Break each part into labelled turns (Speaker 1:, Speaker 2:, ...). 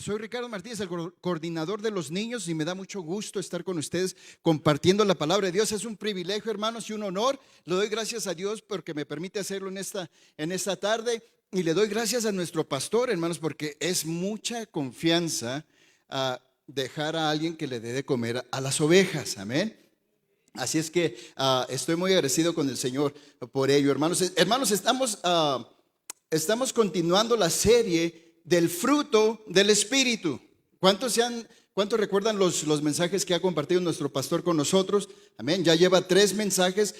Speaker 1: Soy Ricardo Martínez, el coordinador de los niños, y me da mucho gusto estar con ustedes compartiendo la palabra de Dios. Es un privilegio, hermanos, y un honor. Le doy gracias a Dios porque me permite hacerlo en esta tarde, y le doy gracias a nuestro pastor, hermanos, porque es mucha confianza dejar a alguien que le dé de comer a las ovejas. Amén. Así es que estoy muy agradecido con el Señor por ello, hermanos. Hermanos, estamos continuando la serie del fruto del Espíritu. ¿Cuántos recuerdan los mensajes que ha compartido nuestro pastor con nosotros? Amén. Ya lleva 3 mensajes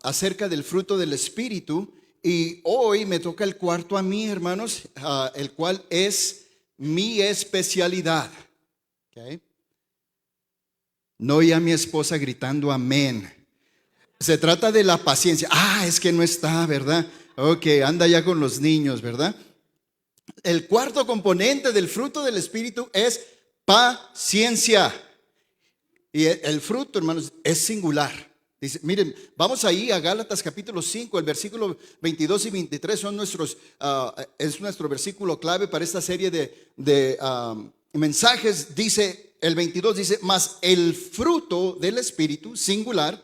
Speaker 1: acerca del fruto del Espíritu, y hoy me toca el cuarto a mí, hermanos, el cual es mi especialidad. ¿Okay? No oí a mi esposa gritando amén. Se trata de la paciencia. Es que no está, ¿verdad? Ok, anda ya con los niños, ¿verdad? El cuarto componente del fruto del Espíritu es paciencia. Y el fruto, hermanos, es singular. Dice, miren, vamos ahí a Gálatas capítulo 5, el versículo 22 y 23 es nuestro versículo clave para esta serie de mensajes. Dice, el 22 dice, mas el fruto del Espíritu, singular,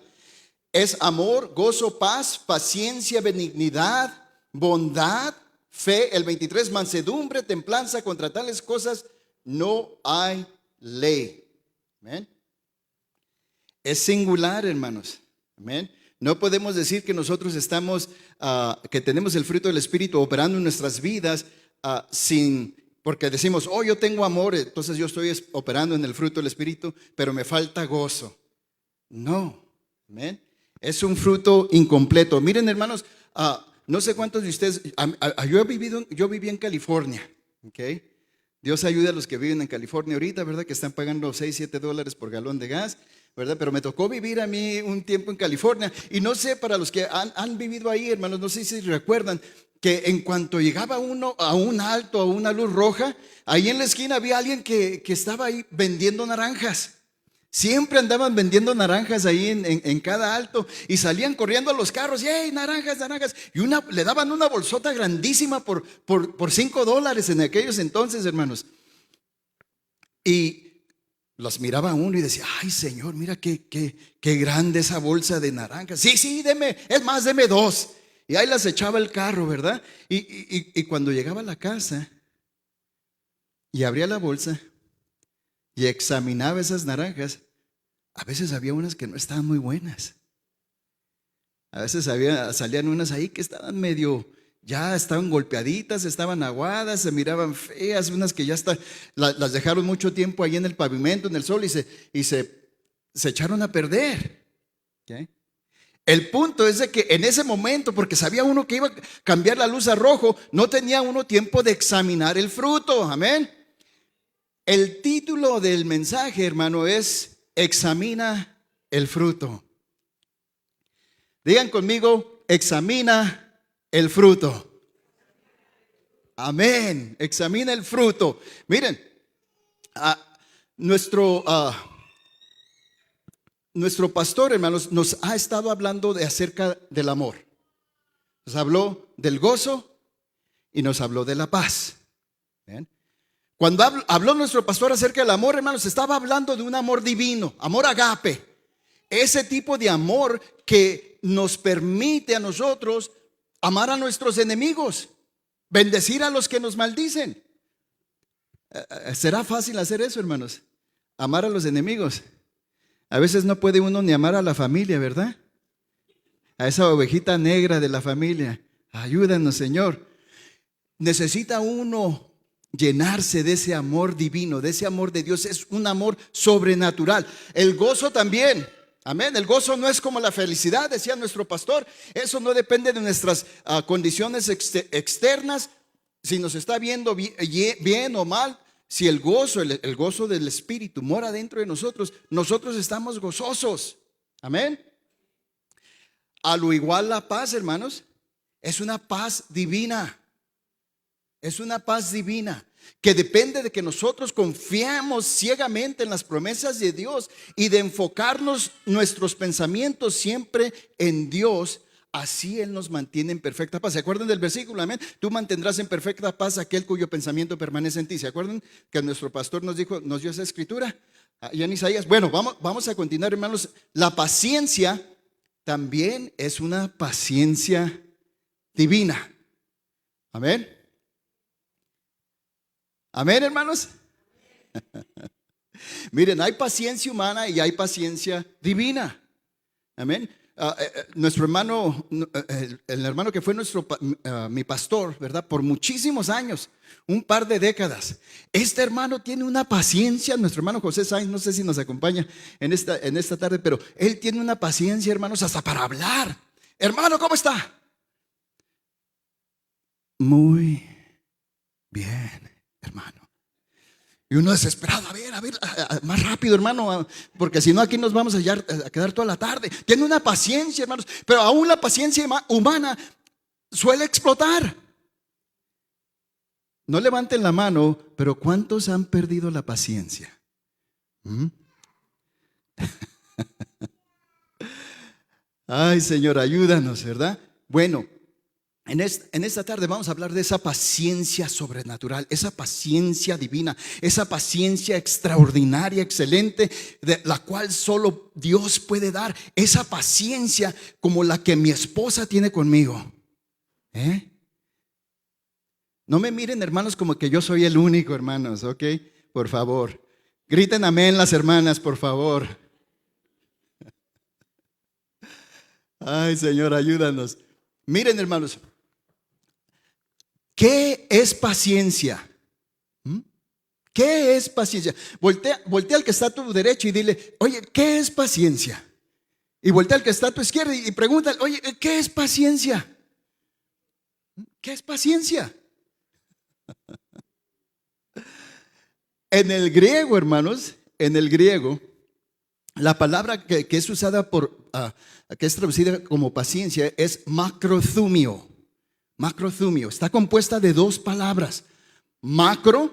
Speaker 1: es amor, gozo, paz, paciencia, benignidad, bondad, fe. El 23, mansedumbre, templanza. Contra tales cosas no hay ley. Amén. Es singular, hermanos. Amén. No podemos decir que nosotros que tenemos el fruto del Espíritu operando en nuestras vidas porque decimos, yo tengo amor, entonces yo estoy operando en el fruto del Espíritu, pero me falta gozo. No. Amén. Es un fruto incompleto. Miren, hermanos, no sé cuántos de ustedes, yo viví en California, ¿ok? Dios ayude a los que viven en California ahorita, ¿verdad? Que están pagando $6-7 por galón de gas, ¿verdad? Pero me tocó vivir a mí un tiempo en California, y no sé, para los que han vivido ahí, hermanos, no sé si recuerdan que en cuanto llegaba uno a un alto, a una luz roja, ahí en la esquina había alguien que estaba ahí vendiendo naranjas. Siempre andaban vendiendo naranjas ahí en cada alto, y salían corriendo a los carros, ¡hey, naranjas, naranjas! Y le daban una bolsota grandísima por $5 en aquellos entonces, hermanos. Y los miraba uno y decía, ¡ay, Señor, mira qué grande esa bolsa de naranjas! Sí, deme 2. Y ahí las echaba el carro, ¿verdad? Y cuando llegaba a la casa y abría la bolsa y examinaba esas naranjas, a veces había unas que no estaban muy buenas. A veces salían unas ahí que estaban ya estaban golpeaditas, estaban aguadas, se miraban feas, unas que ya las dejaron mucho tiempo ahí en el pavimento, en el sol, y se echaron a perder. ¿Okay? El punto es de que en ese momento, porque sabía uno que iba a cambiar la luz a rojo, no tenía uno tiempo de examinar el fruto. Amén. El título del mensaje, hermano, es examina el fruto. Digan conmigo, examina el fruto. Amén. Examina el fruto. Miren, nuestro pastor, hermanos, nos ha estado hablando acerca del amor. Nos habló del gozo y nos habló de la paz. ¿Ven? Cuando habló nuestro pastor acerca del amor, hermanos, estaba hablando de un amor divino, amor agape. Ese tipo de amor que nos permite a nosotros amar a nuestros enemigos, bendecir a los que nos maldicen. ¿Será fácil hacer eso, hermanos? Amar a los enemigos. A veces no puede uno ni amar a la familia, ¿verdad? A esa ovejita negra de la familia. Ayúdanos, Señor. Necesita uno llenarse de ese amor divino, de ese amor de Dios. Es un amor sobrenatural. El gozo también. Amén. El gozo no es como la felicidad, decía nuestro pastor. Eso no depende de nuestras condiciones externas, si nos está viendo bien o mal. Si el gozo del Espíritu mora dentro de nosotros, nosotros estamos gozosos. Amén. A lo igual la paz, hermanos, es una paz divina. Es una paz divina que depende de que nosotros confiamos ciegamente en las promesas de Dios y de enfocarnos nuestros pensamientos siempre en Dios, así Él nos mantiene en perfecta paz. ¿Se acuerdan del versículo? Amén. Tú mantendrás en perfecta paz aquel cuyo pensamiento permanece en ti. ¿Se acuerdan que nuestro pastor nos dijo, nos dio esa escritura? Allá en Isaías. Bueno, vamos a continuar, hermanos. La paciencia también es una paciencia divina. Amén. Amén, hermanos. Miren, hay paciencia humana y hay paciencia divina. Amén. Nuestro hermano, el hermano que fue mi pastor, ¿verdad? Por muchísimos años, un par de décadas. Este hermano tiene una paciencia. Nuestro hermano José Sainz, no sé si nos acompaña en esta tarde, pero él tiene una paciencia, hermanos, hasta para hablar. Hermano, ¿cómo está? Muy bien, hermano. Y uno desesperado, a ver, más rápido, hermano, porque si no aquí nos vamos a quedar toda la tarde. Tiene una paciencia, hermanos, pero aún la paciencia humana suele explotar. No levanten la mano, pero ¿cuántos han perdido la paciencia? Ay, Señor, ayúdanos, ¿verdad? Bueno, en esta tarde vamos a hablar de esa paciencia sobrenatural, esa paciencia divina, esa paciencia extraordinaria, excelente, de la cual solo Dios puede dar. Esa paciencia como la que mi esposa tiene conmigo. No me miren, hermanos, como que yo soy el único, hermanos, ¿ok? Por favor, griten amén las hermanas, por favor. Ay, Señor, ayúdanos. Miren, hermanos, ¿qué es paciencia? ¿Qué es paciencia? Voltea al que está a tu derecha y dile, oye, ¿qué es paciencia? Y voltea al que está a tu izquierda y pregúntale, oye, ¿qué es paciencia? ¿Qué es paciencia? En el griego, hermanos, en el griego, la palabra que es usada que es traducida como paciencia es macrothumio. Macrothumio. Está compuesta de dos palabras. Macro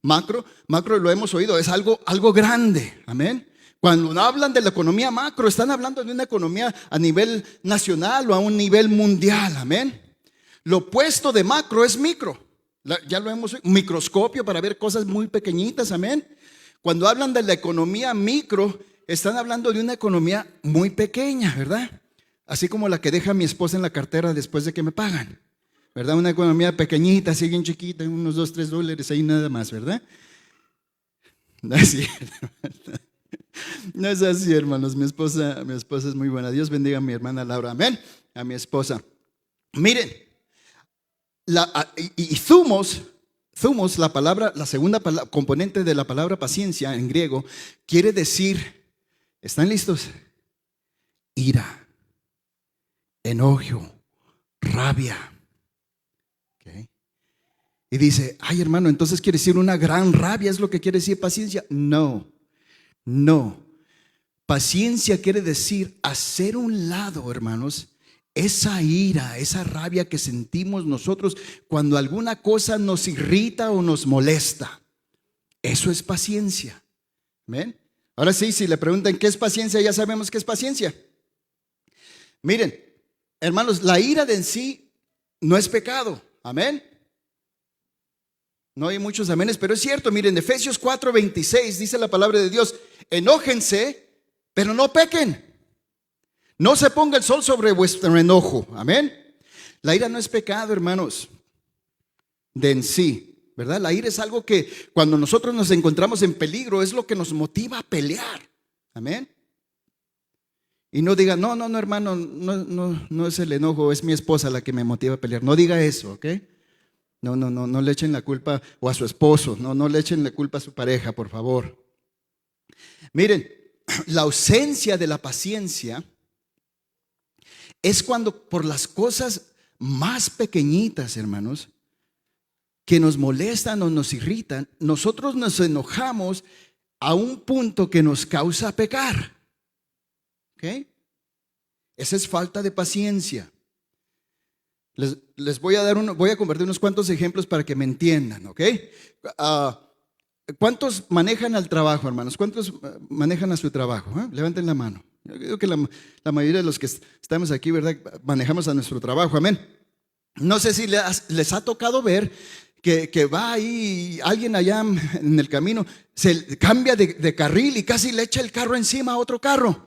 Speaker 1: lo hemos oído, es algo grande. Amén. Cuando hablan de la economía macro, están hablando de una economía a nivel nacional o a un nivel mundial. Amén. Lo opuesto de macro es micro. Ya lo hemos oído. Un microscopio para ver cosas muy pequeñitas. Amén. Cuando hablan de la economía micro, están hablando de una economía muy pequeña, ¿verdad? Así como la que deja mi esposa en la cartera después de que me pagan, ¿verdad? Una economía pequeñita, así bien chiquita, unos $2, $3 ahí nada más, ¿verdad? No es cierto. No es así, hermanos. Mi esposa es muy buena. Dios bendiga a mi hermana Laura. Amén. A mi esposa. Miren, thumos, la palabra, la segunda componente de la palabra paciencia en griego, quiere decir, ¿están listos? Ira, enojo, rabia. Okay. Y dice, ay, hermano, entonces quiere decir una gran rabia, ¿es lo que quiere decir paciencia? No. Paciencia quiere decir hacer un lado, hermanos, esa ira, esa rabia que sentimos nosotros cuando alguna cosa nos irrita o nos molesta. Eso es paciencia. ¿Ven? Ahora sí, si le preguntan qué es paciencia, ya sabemos qué es paciencia. Miren, hermanos, la ira de en sí no es pecado. Amén. No hay muchos amenes, pero es cierto. Miren, Efesios 4:26 dice la palabra de Dios: enójense, pero no pequen. No se ponga el sol sobre vuestro enojo. Amén. La ira no es pecado, hermanos, de en sí, ¿verdad? La ira es algo que cuando nosotros nos encontramos en peligro es lo que nos motiva a pelear. Amén. Y no diga, no, hermano, no es el enojo, es mi esposa la que me motiva a pelear. No diga eso, ¿ok? No le echen la culpa o a su esposo, no le echen la culpa a su pareja, por favor. Miren, la ausencia de la paciencia es cuando por las cosas más pequeñitas, hermanos, que nos molestan o nos irritan, nosotros nos enojamos a un punto que nos causa pecar. ¿Ok? Esa es falta de paciencia. Les voy a compartir unos cuantos ejemplos para que me entiendan, ¿ok? ¿Cuántos manejan al trabajo, hermanos? ¿Cuántos manejan a su trabajo? Levanten la mano. Yo creo que la mayoría de los que estamos aquí, ¿verdad? Manejamos a nuestro trabajo, amén. No sé si les ha tocado ver que va ahí alguien allá en el camino, se cambia de carril y casi le echa el carro encima a otro carro.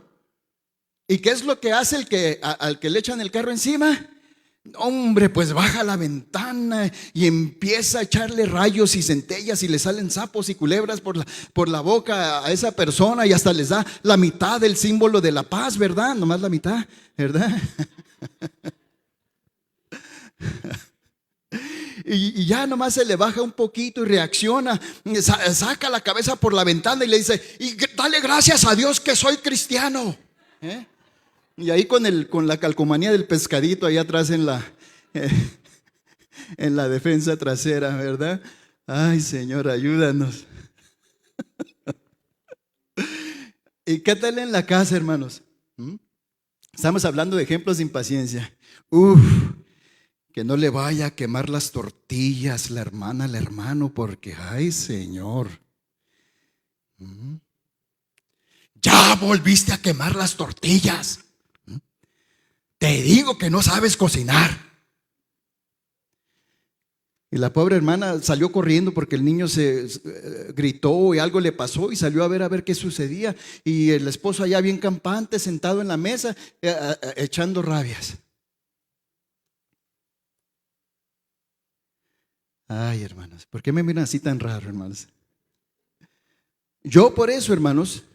Speaker 1: ¿Y qué es lo que hace al que le echan el carro encima? Hombre, pues baja la ventana y empieza a echarle rayos y centellas y le salen sapos y culebras por la boca a esa persona y hasta les da la mitad del símbolo de la paz, ¿verdad? Nomás la mitad, ¿verdad? Y ya nomás se le baja un poquito y reacciona, saca la cabeza por la ventana y le dice, y dale gracias a Dios que soy cristiano. Y ahí con la calcomanía del pescadito ahí atrás en la defensa trasera, ¿verdad? Ay, Señor, ayúdanos. ¿Y qué tal en la casa, hermanos? Estamos hablando de ejemplos de impaciencia. Que no le vaya a quemar las tortillas la hermana al hermano, porque, ay, Señor. Ya volviste a quemar las tortillas. Te digo que no sabes cocinar. Y la pobre hermana salió corriendo porque el niño se gritó y algo le pasó y salió a ver qué sucedía. Y el esposo allá bien campante, sentado en la mesa, echando rabias. Ay, hermanos, ¿por qué me miran así tan raro, hermanos? Yo por eso, hermanos,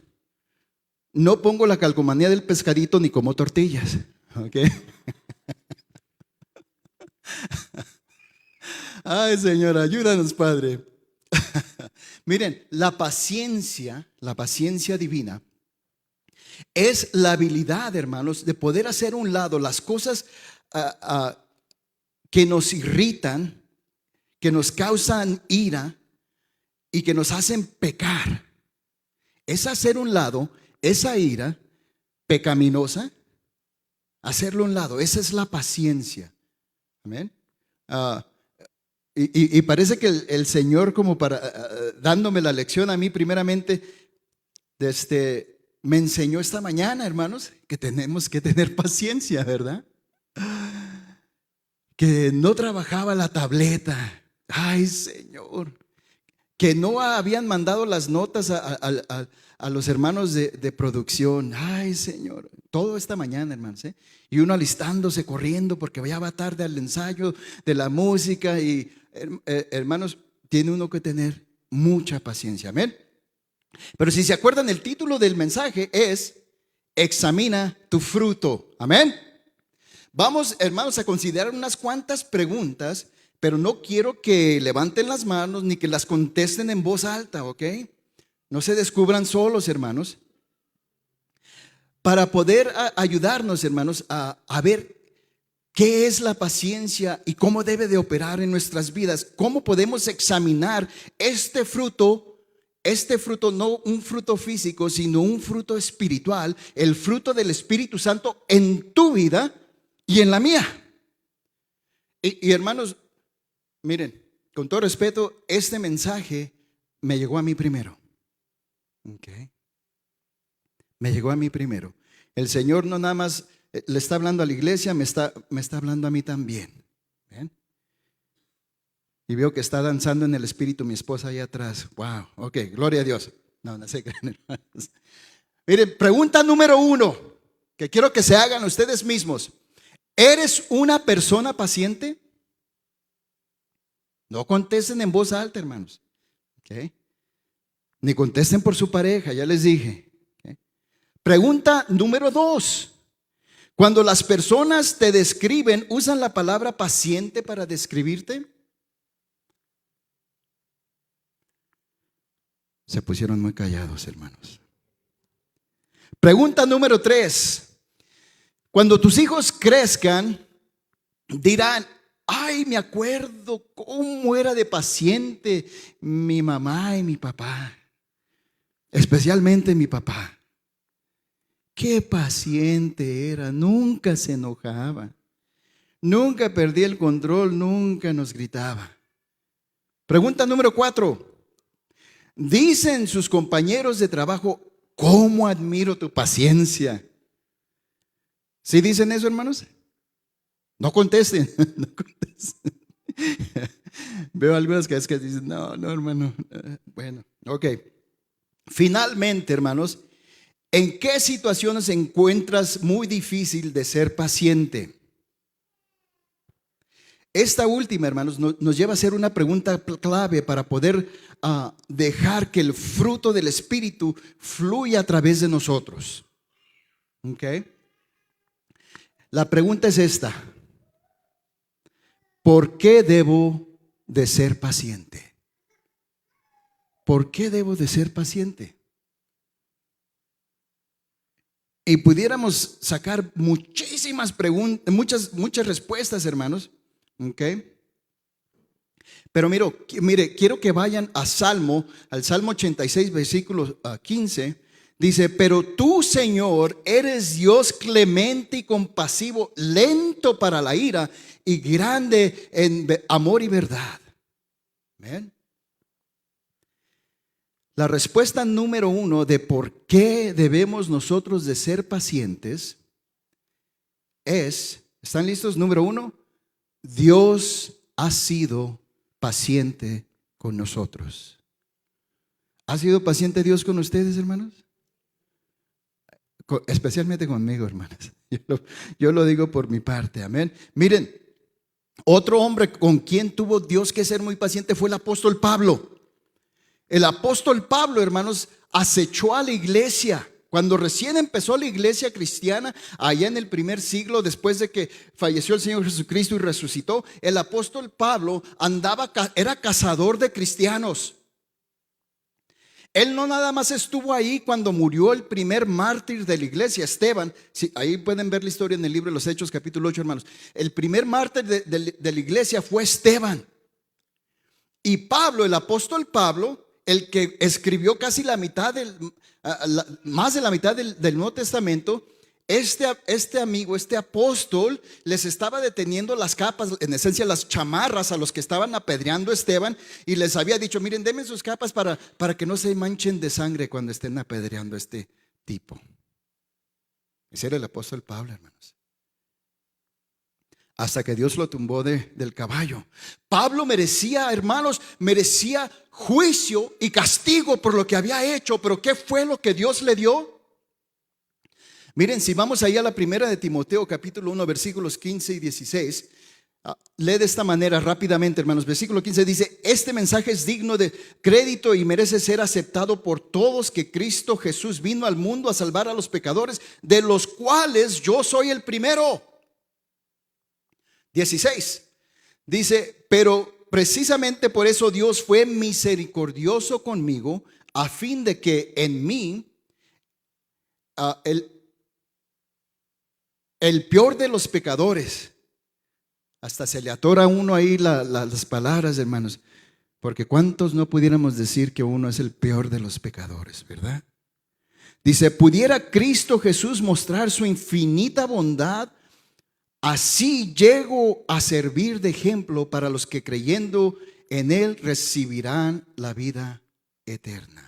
Speaker 1: no pongo la calcomanía del pescadito ni como tortillas. ¿Ok? Ay, Señor, ayúdanos, Padre. Miren, la paciencia divina es la habilidad, hermanos, de poder hacer a un lado las cosas que nos irritan, que nos causan ira y que nos hacen pecar. Es hacer a un lado esa ira pecaminosa, hacerlo a un lado. Esa es la paciencia. Amén. Y parece que el Señor, como para dándome la lección a mí primeramente, me enseñó esta mañana, hermanos, que tenemos que tener paciencia, ¿verdad? Que no trabajaba la tableta. Ay, Señor. Que no habían mandado las notas a los hermanos de producción. Ay, Señor. Todo esta mañana, hermanos, y uno alistándose, corriendo porque ya va tarde al ensayo de la música. Y hermanos, tiene uno que tener mucha paciencia. Amén. Pero si se acuerdan, el título del mensaje es Examina tu fruto. Amén. Vamos, hermanos, a considerar unas cuantas preguntas, pero no quiero que levanten las manos ni que las contesten en voz alta, ¿ok? No se descubran solos, hermanos. Para poder ayudarnos, hermanos, a ver qué es la paciencia y cómo debe de operar en nuestras vidas. Cómo podemos examinar este fruto, no un fruto físico, sino un fruto espiritual, el fruto del Espíritu Santo en tu vida y en la mía. Y hermanos, miren, con todo respeto, este mensaje me llegó a mí primero. Okay. Me llegó a mí primero. El Señor no nada más le está hablando a la iglesia, me está hablando a mí también. ¿Ven? Y veo que está danzando en el espíritu mi esposa allá atrás. Wow, ok, gloria a Dios. No se crean, hermanos. Miren, pregunta número 1, que quiero que se hagan ustedes mismos. ¿Eres una persona paciente? No contesten en voz alta, hermanos. Okay. Ni contesten por su pareja, ya les dije. Okay. Pregunta número 2. Cuando las personas te describen, ¿usan la palabra paciente para describirte? Se pusieron muy callados, hermanos. Pregunta número 3. Cuando tus hijos crezcan, dirán, ay, me acuerdo cómo era de paciente mi mamá y mi papá. Especialmente mi papá. Qué paciente era, nunca se enojaba, nunca perdía el control, nunca nos gritaba. Pregunta número 4. Dicen sus compañeros de trabajo, ¿cómo admiro tu paciencia? ¿Sí dicen eso, hermanos? No contesten, no contesten. Veo algunas que dicen, no, no, hermano. Bueno, ok. Finalmente, hermanos, ¿en qué situaciones encuentras muy difícil de ser paciente? Esta última, hermanos, nos lleva a hacer una pregunta clave para poder dejar que el fruto del Espíritu fluya a través de nosotros. ¿Ok? La pregunta es esta: ¿por qué debo de ser paciente? ¿Por qué debo de ser paciente? Y pudiéramos sacar muchísimas preguntas, muchas respuestas, hermanos. ¿Ok? Pero mire, quiero que vayan al Salmo 86, versículo 15. Dice: pero tú, Señor, eres Dios clemente y compasivo, lento para la ira y grande en amor y verdad. ¿Ven? La respuesta número 1 de por qué debemos nosotros de ser pacientes es, ¿están listos? Número 1, Dios ha sido paciente con nosotros. ¿Ha sido paciente Dios con ustedes, hermanos? Especialmente conmigo, hermanas. Yo lo digo por mi parte, amén. Miren, otro hombre con quien tuvo Dios que ser muy paciente fue el apóstol Pablo. El apóstol Pablo, hermanos, acechó a la iglesia. Cuando recién empezó la iglesia cristiana, allá en el primer siglo, después de que falleció el Señor Jesucristo y resucitó, el apóstol Pablo era cazador de cristianos. Él no nada más estuvo ahí cuando murió el primer mártir de la iglesia, Esteban. Sí, ahí pueden ver la historia en el libro de los Hechos, capítulo 8, hermanos. El primer mártir de la iglesia fue Esteban. Y Pablo, el apóstol Pablo, el que escribió casi más de la mitad del Nuevo Testamento, este amigo, este apóstol, les estaba deteniendo las capas, en esencia las chamarras a los que estaban apedreando a Esteban, y les había dicho: miren, denme sus capas para que no se manchen de sangre cuando estén apedreando a este tipo. Ese era el apóstol Pablo, hermanos. Hasta que Dios lo tumbó del caballo. Pablo merecía, hermanos, merecía juicio y castigo por lo que había hecho. Pero ¿qué fue lo que Dios le dio? Miren, si vamos ahí a la primera de Timoteo, capítulo 1, versículos 15 y 16. Lee de esta manera rápidamente, hermanos. Versículo 15 dice: este mensaje es digno de crédito y merece ser aceptado por todos, que Cristo Jesús vino al mundo a salvar a los pecadores, de los cuales yo soy el primero. 16 dice: pero precisamente por eso Dios fue misericordioso conmigo, a fin de que en mí, el peor de los pecadores, hasta se le atora a uno ahí las palabras, hermanos, porque cuántos no pudiéramos decir que uno es el peor de los pecadores, ¿verdad? Dice: pudiera Cristo Jesús mostrar su infinita bondad, así llego a servir de ejemplo para los que creyendo en Él recibirán la vida eterna.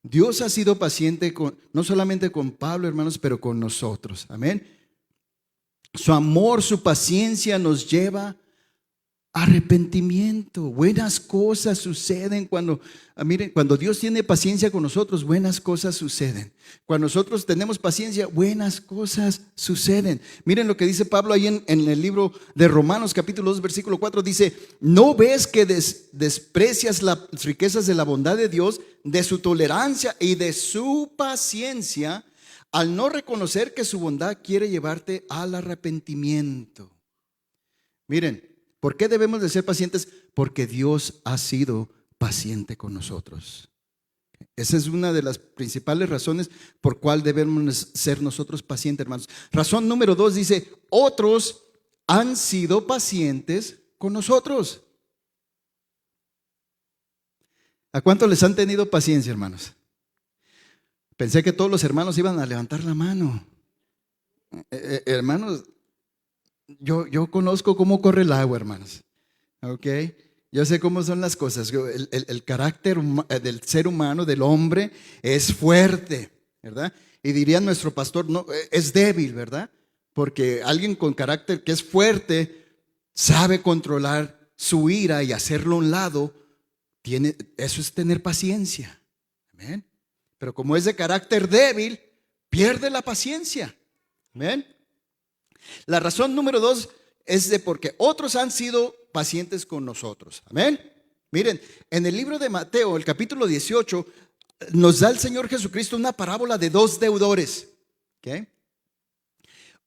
Speaker 1: Dios ha sido paciente no solamente con Pablo, hermanos, pero con nosotros. Amén. Su amor, su paciencia nos lleva a arrepentimiento. Buenas cosas suceden miren, cuando Dios tiene paciencia con nosotros, buenas cosas suceden. Cuando nosotros tenemos paciencia, buenas cosas suceden. Miren lo que dice Pablo ahí en el libro de Romanos, capítulo 2, versículo 4. Dice: ¿no ves que desprecias las riquezas de la bondad de Dios, de su tolerancia y de su paciencia, al no reconocer que su bondad quiere llevarte al arrepentimiento? Miren, ¿por qué debemos de ser pacientes? Porque Dios ha sido paciente con nosotros. Esa es una de las principales razones por cual debemos ser nosotros pacientes, hermanos. Razón número 2 dice: otros han sido pacientes con nosotros. ¿A cuántos les han tenido paciencia, hermanos? Pensé que todos los hermanos iban a levantar la mano. Hermanos, yo conozco cómo corre el agua, hermanos. ¿Ok? Yo sé cómo son las cosas. El carácter del ser humano, del hombre, es fuerte. ¿verdad? Y diría nuestro pastor, no, es débil, ¿verdad? Porque alguien con carácter que es fuerte sabe controlar su ira y hacerlo a un lado. Eso es tener paciencia. Amén. Pero como es de carácter débil, pierde la paciencia. Amén. La razón número 2 es de porque otros han sido pacientes con nosotros. Amén. Miren, en el libro de Mateo, el capítulo 18, nos da el Señor Jesucristo una parábola de dos deudores. ¿Okay?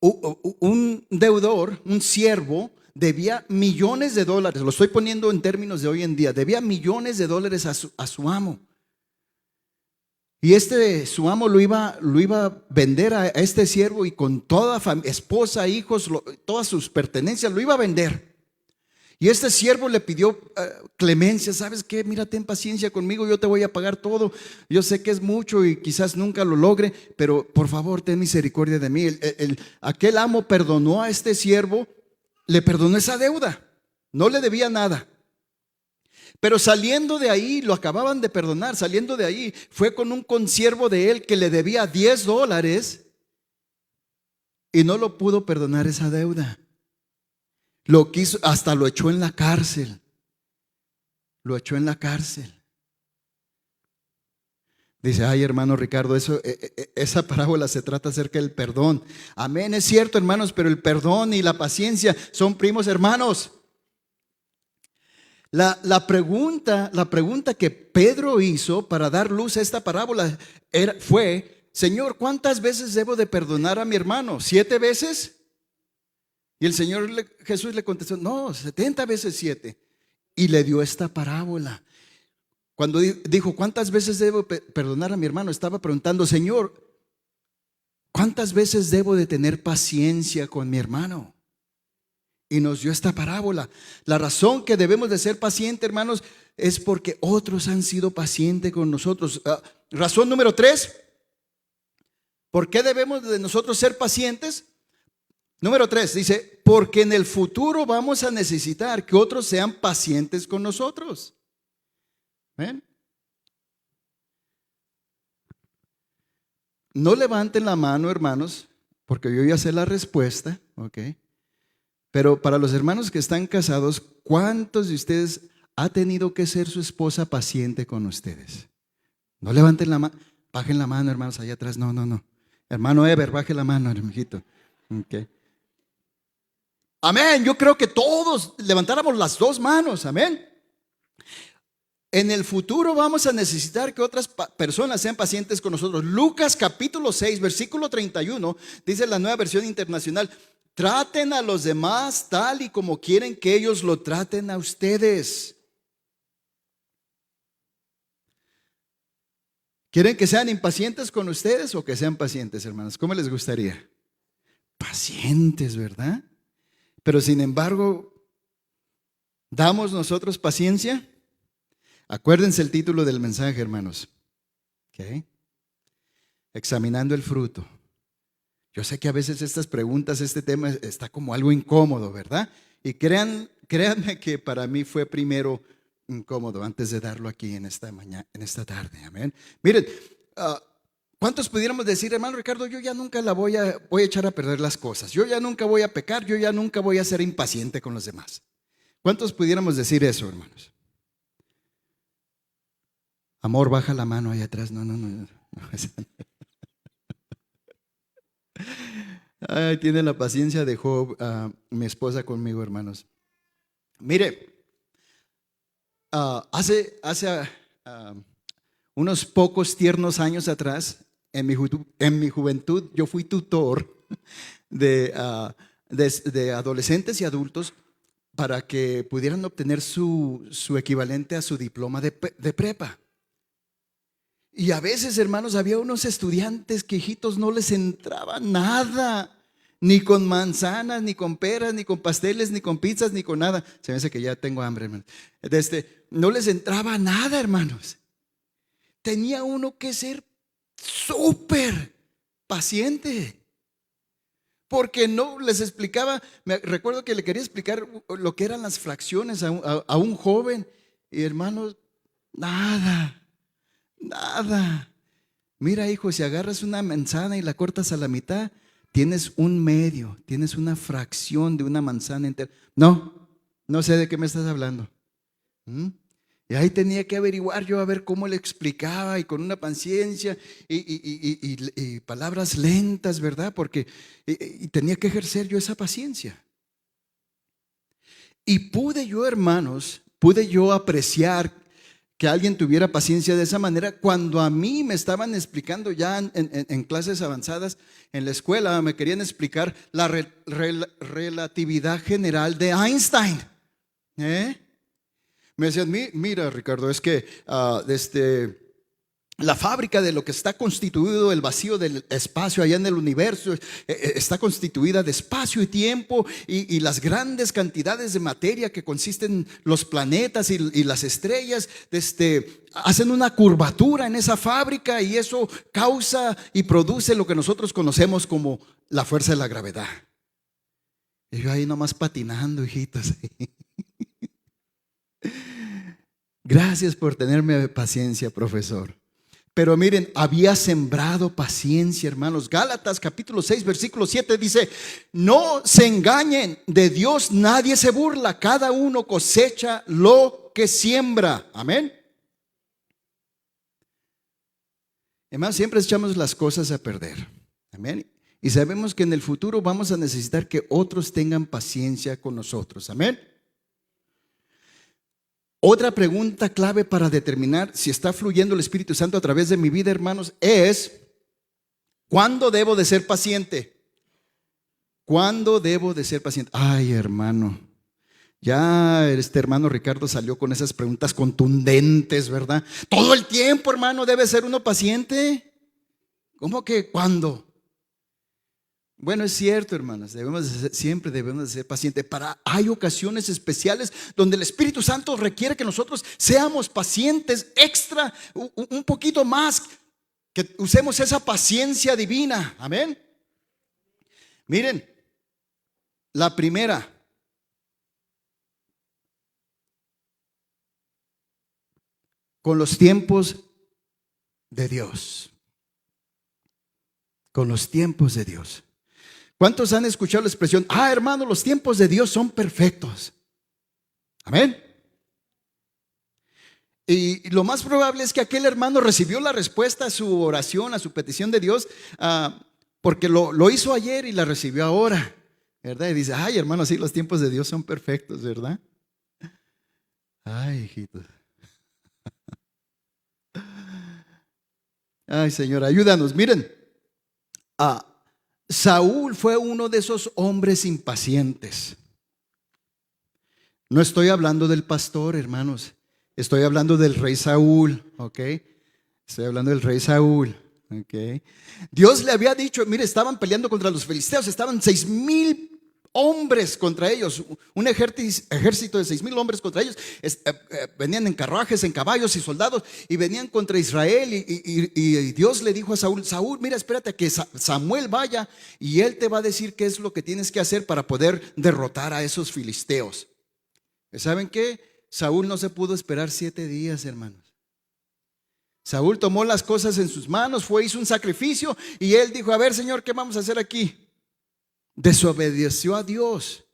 Speaker 1: Un deudor, un siervo, debía millones de dólares. Lo estoy poniendo en términos de hoy en día. Debía millones de dólares a su amo. Y su amo lo iba a vender a este siervo, y con toda esposa, hijos, todas sus pertenencias, lo iba a vender. Y este siervo le pidió clemencia. ¿Sabes qué? Mira, ten paciencia conmigo, yo te voy a pagar todo. Yo sé que es mucho y quizás nunca lo logre, pero por favor, ten misericordia de mí. Aquel amo perdonó a este siervo, le perdonó esa deuda, no le debía nada. Pero saliendo de ahí, lo acababan de perdonar, saliendo de ahí, fue con un consiervo de él que le debía $10 y no lo pudo perdonar esa deuda. Lo quiso, hasta lo echó en la cárcel. Lo echó en la cárcel. Dice, ay, hermano Ricardo, esa parábola se trata acerca del perdón. Amén, es cierto, hermanos, pero el perdón y la paciencia son primos hermanos. La pregunta que Pedro hizo para dar luz a esta parábola fue: Señor, ¿cuántas veces debo de perdonar a mi hermano? ¿7 veces? Y el Señor Jesús le contestó, no, 70 veces 7. Y le dio esta parábola. Cuando dijo, ¿cuántas veces debo perdonar a mi hermano? Estaba preguntando, Señor, ¿cuántas veces debo de tener paciencia con mi hermano? Y nos dio esta parábola. La razón que debemos de ser pacientes, hermanos, es porque otros han sido pacientes con nosotros. Razón número 3, ¿por qué debemos de nosotros ser pacientes? Número 3, dice, porque en el futuro vamos a necesitar que otros sean pacientes con nosotros. ¿Ven? No levanten la mano, hermanos, porque yo ya sé la respuesta, ¿ok? Pero para los hermanos que están casados, ¿cuántos de ustedes ha tenido que ser su esposa paciente con ustedes? No levanten la mano, bajen la mano, hermanos, allá atrás. No. Hermano Ever, baje la mano, hermanito. Okay. Amén. Yo creo que todos levantáramos las 2 manos. Amén. En el futuro vamos a necesitar que otras personas sean pacientes con nosotros. Lucas capítulo 6, versículo 31, dice la Nueva Versión Internacional: traten a los demás tal y como quieren que ellos lo traten a ustedes. ¿Quieren que sean impacientes con ustedes o que sean pacientes, hermanos? ¿Cómo les gustaría? Pacientes, ¿verdad? Pero sin embargo, ¿damos nosotros paciencia? Acuérdense el título del mensaje, hermanos. ¿Okay? Examinando el fruto. Yo sé que a veces estas preguntas, este tema está como algo incómodo, ¿verdad? Y créanme que para mí fue primero incómodo antes de darlo aquí en esta mañana, en esta tarde. Amén. Miren, ¿cuántos pudiéramos decir, hermano Ricardo, yo ya nunca voy a echar a perder las cosas? Yo ya nunca voy a pecar, yo ya nunca voy a ser impaciente con los demás. ¿Cuántos pudiéramos decir eso, hermanos? Amor, baja la mano ahí atrás. No. Ay, tiene la paciencia de Job, mi esposa conmigo, hermanos. Mire, hace unos pocos tiernos años atrás, en mi juventud, yo fui tutor de adolescentes y adultos para que pudieran obtener su equivalente a su diploma de prepa. Y a veces, hermanos, había unos estudiantes que hijitos no les entraba nada, ni con manzanas, ni con peras, ni con pasteles, ni con pizzas, ni con nada. Se me hace que ya tengo hambre, hermanos. No les entraba nada, hermanos. Tenía uno que ser súper paciente, porque no les explicaba. Me recuerdo que le quería explicar lo que eran las fracciones a un joven, y hermanos, nada. Mira, hijo, si agarras una manzana y la cortas a la mitad, tienes un medio, tienes una fracción de una manzana entera. No, no sé de qué me estás hablando. ¿Mm? Y ahí tenía que averiguar yo a ver cómo le explicaba y con una paciencia y palabras lentas, ¿verdad? Porque y tenía que ejercer yo esa paciencia. Y pude yo, hermanos, pude yo apreciar que alguien tuviera paciencia de esa manera cuando a mí me estaban explicando ya en clases avanzadas en la escuela, me querían explicar la relatividad general de Einstein. Me decían, mira, Ricardo, es que la fábrica de lo que está constituido el vacío del espacio allá en el universo está constituida de espacio y tiempo y las grandes cantidades de materia que consisten los planetas y las estrellas hacen una curvatura en esa fábrica y eso causa y produce lo que nosotros conocemos como la fuerza de la gravedad. Y yo ahí nomás patinando, hijitos. Gracias por tenerme paciencia, profesor. Pero miren, había sembrado paciencia, hermanos. Gálatas capítulo 6, versículo 7 dice, no se engañen, de Dios nadie se burla, cada uno cosecha lo que siembra. Amén. Hermanos, siempre echamos las cosas a perder. Amén. Y sabemos que en el futuro vamos a necesitar que otros tengan paciencia con nosotros. Amén. Otra pregunta clave para determinar si está fluyendo el Espíritu Santo a través de mi vida, hermanos, es ¿cuándo debo de ser paciente? ¿Cuándo debo de ser paciente? Ay, hermano, ya este hermano Ricardo salió con esas preguntas contundentes, ¿verdad? Todo el tiempo, hermano, debe ser uno paciente. ¿Cómo que cuándo? Bueno, es cierto, hermanas, siempre debemos de ser pacientes. Hay ocasiones especiales donde el Espíritu Santo requiere que nosotros seamos pacientes extra, un poquito más, que usemos esa paciencia divina. Amén. Miren, la primera, con los tiempos de Dios. Con los tiempos de Dios. ¿Cuántos han escuchado la expresión, hermano, los tiempos de Dios son perfectos? Amén. Y lo más probable es que aquel hermano recibió la respuesta a su oración, a su petición de Dios, porque lo hizo ayer y la recibió ahora, ¿verdad? Y dice, ay, hermano, sí, los tiempos de Dios son perfectos, ¿verdad? Ay, hijitos. Ay, Señor, ayúdanos. Miren, Saúl fue uno de esos hombres impacientes. No estoy hablando del pastor, hermanos. Estoy hablando del rey Saúl, ¿ok? Estoy hablando del rey Saúl, ¿ok? Dios le había dicho, mire, estaban peleando contra los filisteos, estaban 6,000 hombres contra ellos, un ejército de 6,000 hombres contra ellos. Venían en carruajes, en caballos y soldados y venían contra Israel y Dios le dijo a Saúl, Saúl, mira, espérate a que Samuel vaya y él te va a decir qué es lo que tienes que hacer para poder derrotar a esos filisteos. ¿Saben qué? Saúl no se pudo esperar 7 días, hermanos. Saúl tomó las cosas en sus manos, hizo un sacrificio y él dijo, a ver, Señor, ¿qué vamos a hacer aquí? Desobedeció a Dios,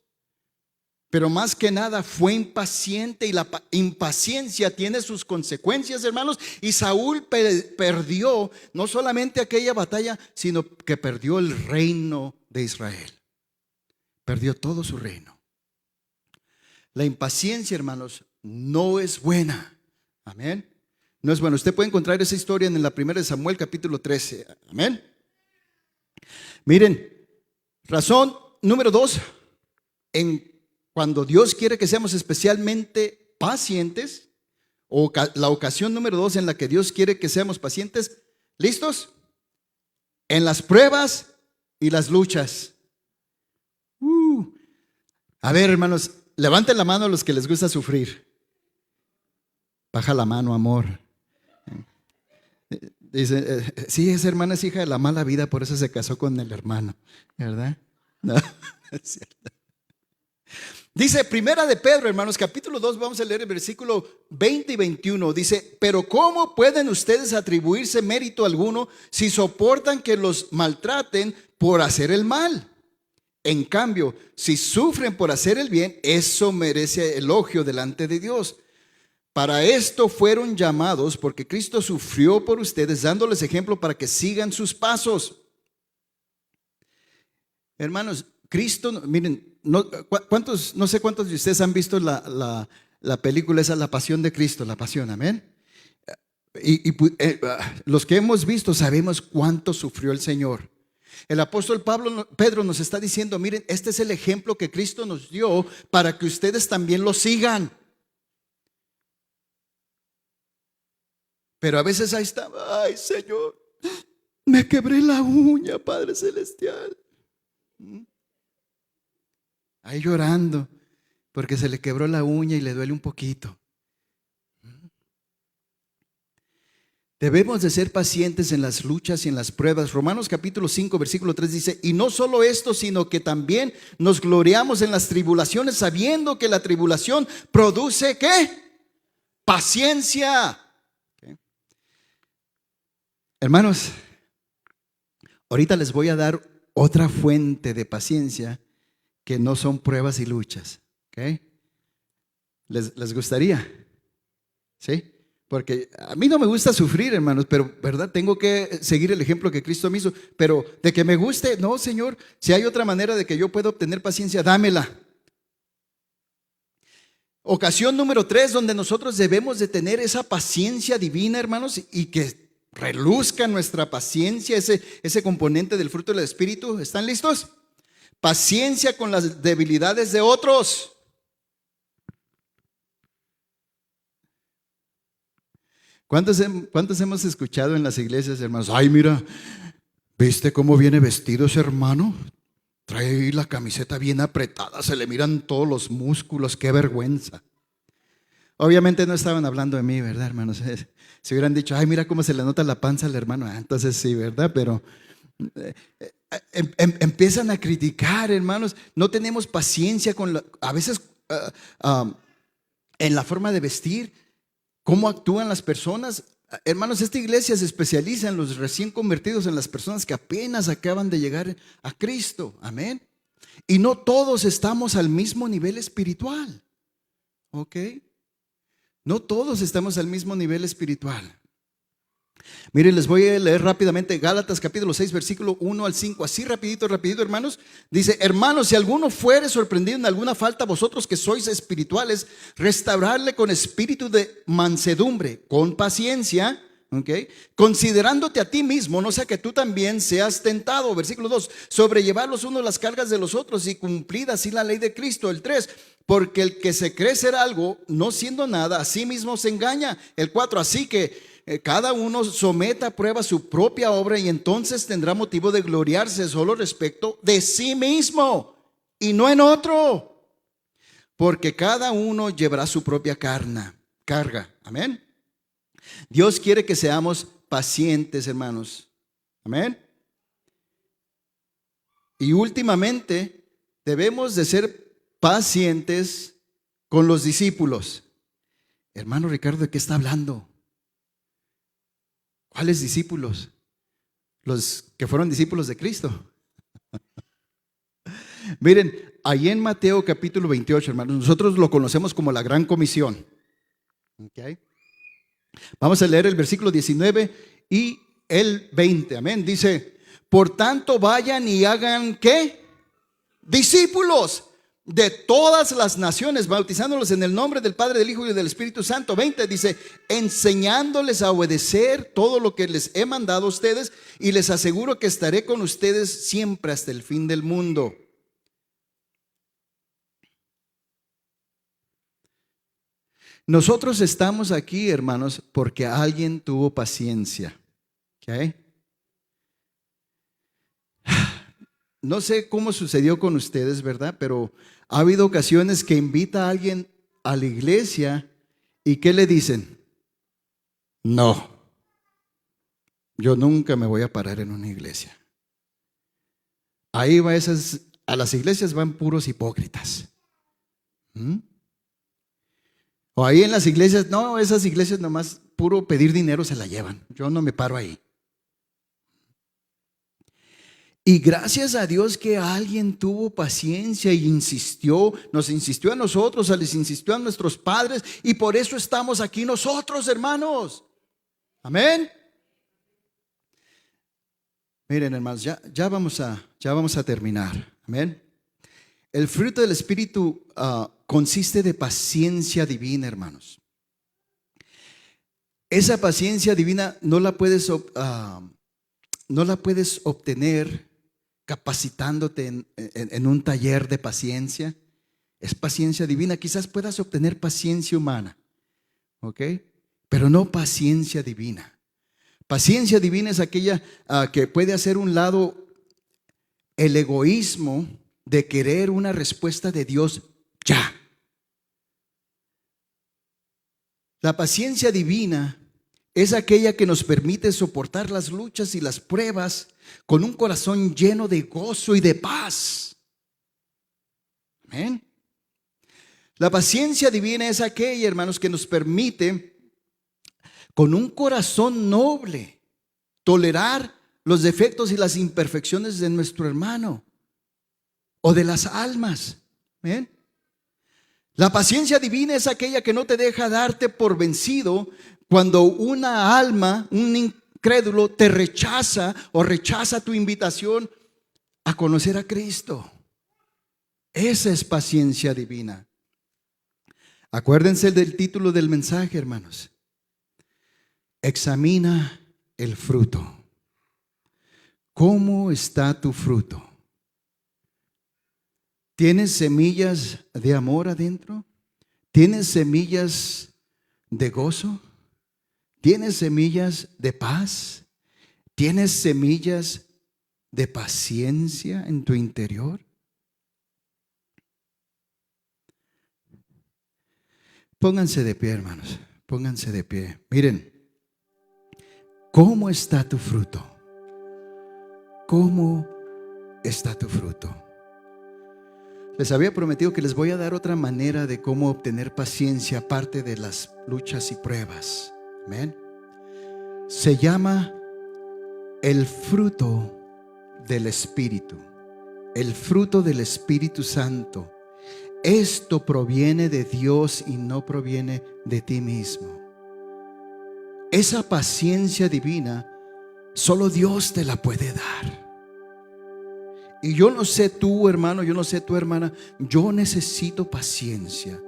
Speaker 1: pero más que nada fue impaciente y la impaciencia tiene sus consecuencias, hermanos. Y Saúl perdió no solamente aquella batalla, sino que perdió el reino de Israel. Perdió todo su reino. La impaciencia, hermanos, no es buena. Amén. No es bueno. Usted puede encontrar esa historia en la primera de Samuel capítulo 13. Amén. Miren, razón número 2, cuando Dios quiere que seamos especialmente pacientes, o la ocasión número 2 en la que Dios quiere que seamos pacientes, ¿listos? En las pruebas y las luchas. A ver, hermanos, levanten la mano a los que les gusta sufrir. Baja la mano, amor. Dice, sí, esa hermana es hija de la mala vida, por eso se casó con el hermano, ¿verdad? No, no es cierto. Dice Primera de Pedro, hermanos, capítulo 2, vamos a leer el versículo 20 y 21. Dice, pero ¿cómo pueden ustedes atribuirse mérito alguno si soportan que los maltraten por hacer el mal? En cambio, si sufren por hacer el bien, eso merece elogio delante de Dios. Para esto fueron llamados, porque Cristo sufrió por ustedes, dándoles ejemplo para que sigan sus pasos. Hermanos, Cristo, miren, no sé cuántos de ustedes han visto la película esa, La Pasión de Cristo, La Pasión, amén. Los que hemos visto sabemos cuánto sufrió el Señor. El apóstol Pedro nos está diciendo, miren, este es el ejemplo que Cristo nos dio para que ustedes también lo sigan. Pero a veces ahí está, ay Señor, me quebré la uña, Padre Celestial. Ahí llorando porque se le quebró la uña y le duele un poquito. Debemos de ser pacientes en las luchas y en las pruebas. Romanos capítulo 5 versículo 3 dice, y no solo esto, sino que también nos gloriamos en las tribulaciones, sabiendo que la tribulación produce ¿qué? Paciencia. ¿Okay? Hermanos, ahorita les voy a dar otra fuente de paciencia que no son pruebas y luchas. ¿Okay? ¿Les gustaría? ¿Sí? Porque a mí no me gusta sufrir, hermanos, pero ¿verdad? Tengo que seguir el ejemplo que Cristo me hizo. Pero de que me guste, no, Señor, si hay otra manera de que yo pueda obtener paciencia, dámela. Ocasión número 3, donde nosotros debemos de tener esa paciencia divina, hermanos, y que reluzca nuestra paciencia, ese componente del fruto del Espíritu. ¿Están listos? Paciencia con las debilidades de otros. ¿Cuántos hemos escuchado en las iglesias, hermanos? Ay, mira, ¿viste cómo viene vestido ese hermano? Trae la camiseta bien apretada, se le miran todos los músculos, qué vergüenza. Obviamente no estaban hablando de mí, ¿verdad, hermanos? Si hubieran dicho, ay, mira cómo se le nota la panza al hermano, entonces sí, ¿verdad? Pero empiezan a criticar, hermanos. No tenemos paciencia a veces en la forma de vestir. ¿Cómo actúan las personas? Hermanos, esta iglesia se especializa en los recién convertidos, en las personas que apenas acaban de llegar a Cristo. Amén. Y no todos estamos al mismo nivel espiritual. ¿Ok? No todos estamos al mismo nivel espiritual. Miren, les voy a leer rápidamente Gálatas capítulo 6 versículo 1 al 5. Así rapidito, hermanos. Dice, hermanos, si alguno fuere sorprendido en alguna falta, vosotros que sois espirituales, restaurarle con espíritu de mansedumbre, con paciencia, ¿okay? Considerándote a ti mismo, no sea que tú también seas tentado. Versículo 2, sobrellevar los unos las cargas de los otros y cumplir así la ley de Cristo. El 3, porque el que se cree ser algo, no siendo nada, a sí mismo se engaña. El 4, así que cada uno someta a prueba su propia obra y entonces tendrá motivo de gloriarse solo respecto de sí mismo y no en otro, porque cada uno llevará su propia carga. Amén. Dios quiere que seamos pacientes, hermanos. Amén. Y últimamente debemos de ser pacientes con los discípulos. Hermano Ricardo, ¿de qué está hablando? ¿Cuáles discípulos? Los que fueron discípulos de Cristo. Miren, ahí en Mateo capítulo 28, hermanos, nosotros lo conocemos como la Gran Comisión. ¿Okay? Vamos a leer el versículo 19 y el 20. Amén. Dice, por tanto vayan y hagan ¿qué? Discípulos de todas las naciones, bautizándolos en el nombre del Padre, del Hijo y del Espíritu Santo. 20 dice, enseñándoles a obedecer todo lo que les he mandado a ustedes, y les aseguro que estaré con ustedes siempre hasta el fin del mundo. Nosotros estamos aquí, hermanos, porque alguien tuvo paciencia. ¿Okay? No sé cómo sucedió con ustedes, ¿verdad? Pero ha habido ocasiones que invita a alguien a la iglesia y ¿qué le dicen? No, yo nunca me voy a parar en una iglesia. Ahí va a las iglesias van puros hipócritas. ¿Mm? O ahí en las iglesias, no, esas iglesias nomás puro pedir dinero se la llevan. Yo no me paro ahí. Y gracias a Dios que alguien tuvo paciencia y insistió, nos insistió a nosotros, les insistió a nuestros padres, y por eso estamos aquí nosotros, hermanos. Amén. Miren, hermanos, ya vamos a terminar. Amén. El fruto del Espíritu consiste de paciencia divina, hermanos. Esa paciencia divina no la puedes obtener capacitándote en un taller de paciencia. Es paciencia divina. Quizás puedas obtener paciencia humana, ¿ok? Pero no paciencia divina. Paciencia divina es aquella que puede hacer un lado el egoísmo de querer una respuesta de Dios ya. La paciencia divina es aquella que nos permite soportar las luchas y las pruebas con un corazón lleno de gozo y de paz. Amén. La paciencia divina es aquella, hermanos, que nos permite con un corazón noble tolerar los defectos y las imperfecciones de nuestro hermano o de las almas. ¿Amén? La paciencia divina es aquella que no te deja darte por vencido cuando una alma, un incrédulo, te rechaza o rechaza tu invitación a conocer a Cristo. Esa es paciencia divina. Acuérdense del título del mensaje, hermanos. Examina el fruto. ¿Cómo está tu fruto? ¿Tienes semillas de amor adentro? ¿Tienes semillas de gozo? ¿Tienes semillas de paz? ¿Tienes semillas de paciencia en tu interior? Pónganse de pie, hermanos. Pónganse de pie. Miren, ¿cómo está tu fruto? ¿Cómo está tu fruto? Les había prometido que les voy a dar otra manera de cómo obtener paciencia aparte de las luchas y pruebas. Amén. Se llama el fruto del Espíritu. El fruto del Espíritu Santo. Esto proviene de Dios y no proviene de ti mismo. Esa paciencia divina solo Dios te la puede dar. Y yo no sé tú, hermano, yo no sé tu hermana, yo necesito paciencia.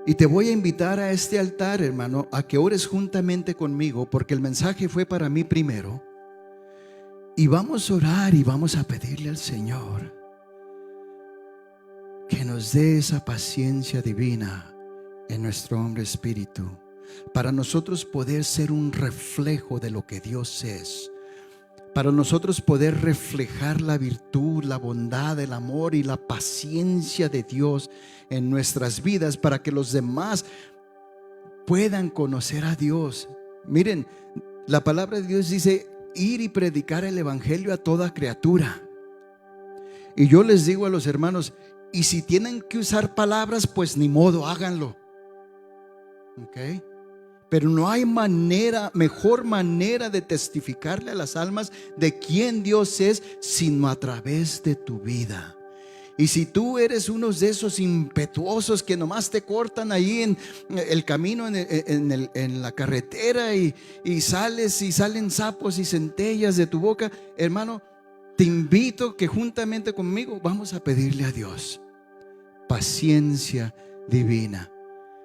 Speaker 1: Y te voy a invitar a este altar, hermano, a que ores juntamente conmigo, porque el mensaje fue para mí primero. Y vamos a orar y vamos a pedirle al Señor que nos dé esa paciencia divina en nuestro hombre espíritu, para nosotros poder ser un reflejo de lo que Dios es. Para nosotros poder reflejar la virtud, la bondad, el amor y la paciencia de Dios en nuestras vidas, para que los demás puedan conocer a Dios. Miren, la palabra de Dios dice: ir y predicar el evangelio a toda criatura. Y yo les digo a los hermanos, y si tienen que usar palabras, pues ni modo, háganlo. ¿Ok? Pero no hay mejor manera de testificarle a las almas de quién Dios es, sino a través de tu vida. Y si tú eres uno de esos impetuosos que nomás te cortan ahí en el camino, en la carretera, y salen sapos y centellas de tu boca, hermano, te invito que juntamente conmigo vamos a pedirle a Dios paciencia divina.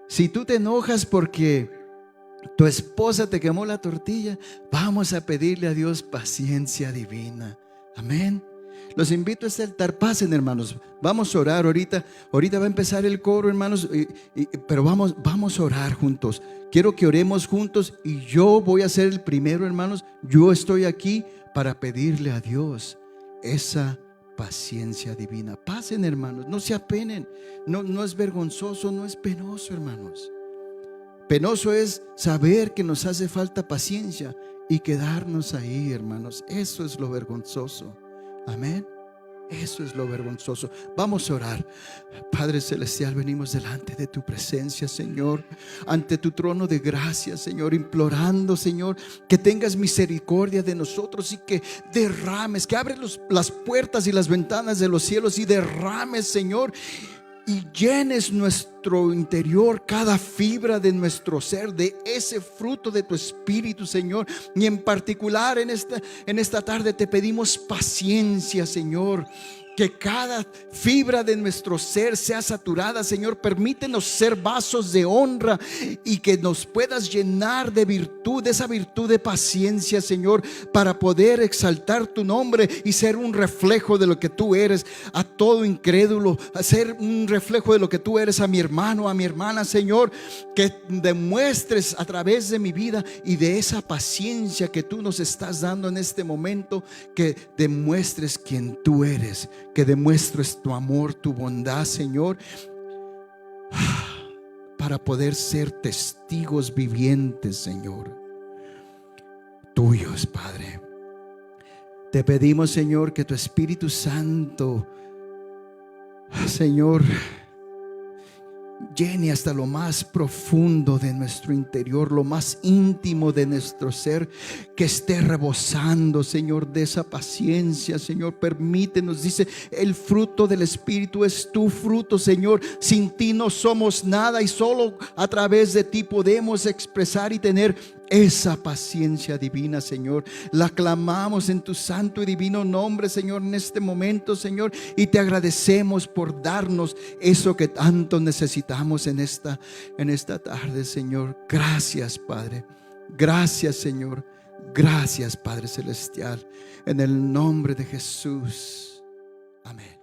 Speaker 1: Si tú te enojas porque tu esposa te quemó la tortilla, vamos a pedirle a Dios paciencia divina. Amén. Los invito a este altar. Pasen, hermanos. Vamos a orar ahorita. Ahorita va a empezar el coro, hermanos, pero vamos a orar juntos. Quiero que oremos juntos, y yo voy a ser el primero, hermanos. Yo estoy aquí para pedirle a Dios esa paciencia divina. Pasen, hermanos, no se apenen. No es vergonzoso, no es penoso, hermanos. Penoso es saber que nos hace falta paciencia y quedarnos ahí, hermanos. Eso es lo vergonzoso. Amén. Eso es lo vergonzoso. Vamos a orar. Padre celestial, venimos delante de tu presencia, Señor, ante tu trono de gracia, Señor, implorando, Señor, que tengas misericordia de nosotros y que derrames, que abres las puertas y las ventanas de los cielos y derrames, Señor, y llenes nuestro interior, cada fibra de nuestro ser, de ese fruto de tu Espíritu, Señor. Y en particular en esta tarde te pedimos paciencia, Señor. Que cada fibra de nuestro ser sea saturada, Señor. Permítenos ser vasos de honra y que nos puedas llenar de virtud, de esa virtud de paciencia, Señor, para poder exaltar tu nombre y ser un reflejo de lo que tú eres a todo incrédulo, a ser un reflejo de lo que tú eres a mi hermano, a mi hermana, Señor. Que demuestres a través de mi vida y de esa paciencia que tú nos estás dando en este momento, que demuestres quién tú eres, que demuestres tu amor, tu bondad, Señor, para poder ser testigos vivientes, Señor, tuyos, Padre. Te pedimos, Señor, que tu Espíritu Santo, Señor, llene hasta lo más profundo de nuestro interior, lo más íntimo de nuestro ser, que esté rebosando, Señor, de esa paciencia, Señor. Permítenos, dice, el fruto del Espíritu es tu fruto, Señor. Sin ti no somos nada y solo a través de ti podemos expresar y tener esa paciencia divina, Señor. La clamamos en tu santo y divino nombre, Señor, en este momento, Señor, y te agradecemos por darnos eso que tanto necesitamos en esta tarde, Señor. Gracias, Padre. Gracias, Señor. Gracias, Padre celestial. En el nombre de Jesús. Amén.